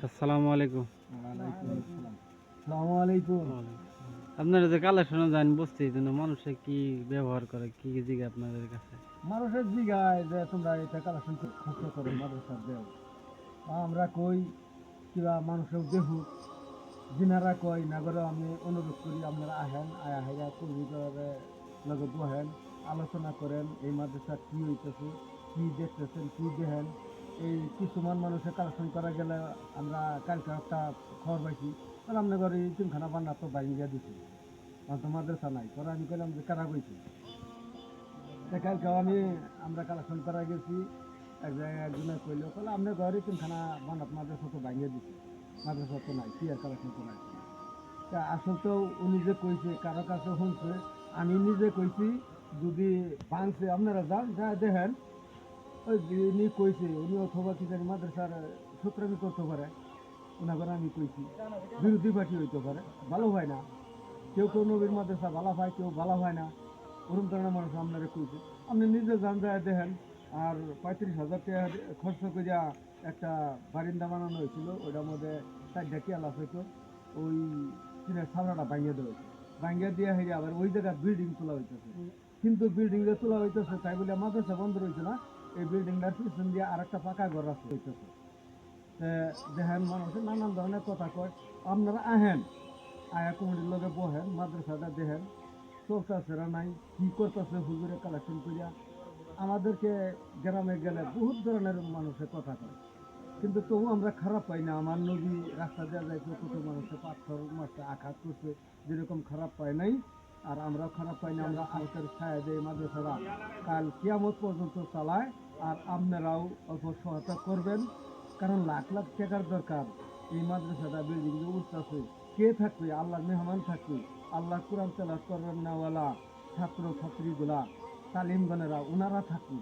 আসসালামু আলাইকুম। ওয়ালাইকুম আসসালাম। আসসালামু আলাইকুম। আপনারা যে কালেকশনে যান বসতে এই জন্য মানুষে কি ব্যবহার করে কি জিজ্ঞাসা আপনাদের কাছে? মানুষের জিগায় যে তোমরা এটা কালেকশন খরচ করো মাদ্রাসার দেও। আমরা কই কিবা মানুষের দেখুক, যিনারা কয় নাগরে আমি অনুরোধ করি আপনারা আহেন, আয়া হাইরা কর্মীদের লগে বহেন, আলোচনা করেন এই মাদ্রাসা কি হইতেছে, কি দেখতেছেন, কি দেখেন। এই কিছুমান মানুষের কালেকশন করা গেলে আমরা কালকে একটা খবর পাইছি, তাহলে আপনার ঘরে তিনখানা বান্না তো বাইরে দিছি, তো মাদ্রাসা নাই। পরে আমি কইলাম যে কারা কইছি, কালকেও আমরা কালেকশন করা গেছি, এক জায়গায় একজনে কইলো তাহলে আপনার ঘরে তিনখানা বানাত মাদ্রাসা তো ভাঙিয়ে দিছে, মাদ্রাসা তো নাই, কি আর কালেকশন করা আছে। তা আসল তো উনি যে কইছে কারো কাছে শুনছে, আমি নিজে কইছি যদি ভাঙছে আপনারা যান যা দেখেন। ওই যিনি কইছে উনি অথবা কি জানি মাদ্রাসার সূত্রামি করতে পারে, ওনাকে আমি কইছি বিরোধী পার্টি হইতে পারে, ভালো হয় না। কেউ কেউ নবীর মাদ্রাসা ভালো হয়, কেউ ভালো হয় না, ওরকম ধরনের মানুষ আপনারা কইছে। আপনি নিজে যান যায় দেখেন। আর 35,000 টাকা খরচ করিয়া একটা বারিন্দা বানানো হয়েছিল, ওইটার মধ্যে 4টা কেলাস হইতো, ওই টিনের ছাবড়াটা ভাঙিয়ে দেওয়া হয়েছে, ভাঙিয়ে দিয়ে হেরে আবার ওই জায়গায় বিল্ডিং তোলা হইতেছে। কিন্তু বিল্ডিং যে তোলা হইতেছে তাই বলে মাদ্রাসা বন্ধ রয়েছে না, এই বিল্ডিংটার পিছন দিয়ে আর একটা পাকা ঘর রাস্তা হইতেছে। দেখেন মানুষের নানান ধরনের কথা কয়, আপনারা আহেন, আয়া কমিটির লগে বহেন, মাদ্রাসাটা দেখেন চলতেছে না নাই, কি করতেছে হুজুরে কালেকশন করিয়া। আমাদেরকে গ্রামে গেলে বহুত ধরনের মানুষের কথা কয়, কিন্তু তবু আমরা খারাপ পাই না। আমার নবী রাস্তা দেওয়া যাইতো, কত মানুষের পাথর মারছে, আঘাত করছে, যেরকম খারাপ পাই নাই। আর আমরাও খারাপ পাই না, আমরা আলকের ছায়া দেয় মাদ্রাসারা কাল কিয়ামত পর্যন্ত চালায়। আর আপনারাও অল্প সহায়তা করবেন, কারণ লাখ লাখ টাকার দরকার। এই মাদ্রাসাটা বিল্ডিং যে উঠতেছে, কে থাকবে? আল্লাহর মেহমান থাকবে, আল্লাহ কোরআন তেলাওয়াত করবেন নাওয়ালা ছাত্র ছাত্রীগুলা, তালিমগণেরা ওনারা থাকুন।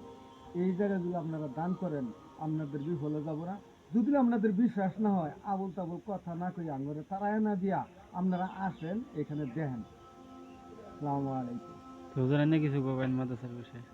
এই জায়গাগুলো আপনারা দান করেন, আপনাদের বিফলে যাব না। যদি আপনাদের বিশ্বাস না হয়, আবুল তাবুল কথা না কই আঙ্গরে তারায় না দিয়া আপনারা আসেন, এখানে দেখেন। আসসালামু আলাইকুম। হুজুর এনে কিছু কবেন মাদ্রাসার বিষয়ে?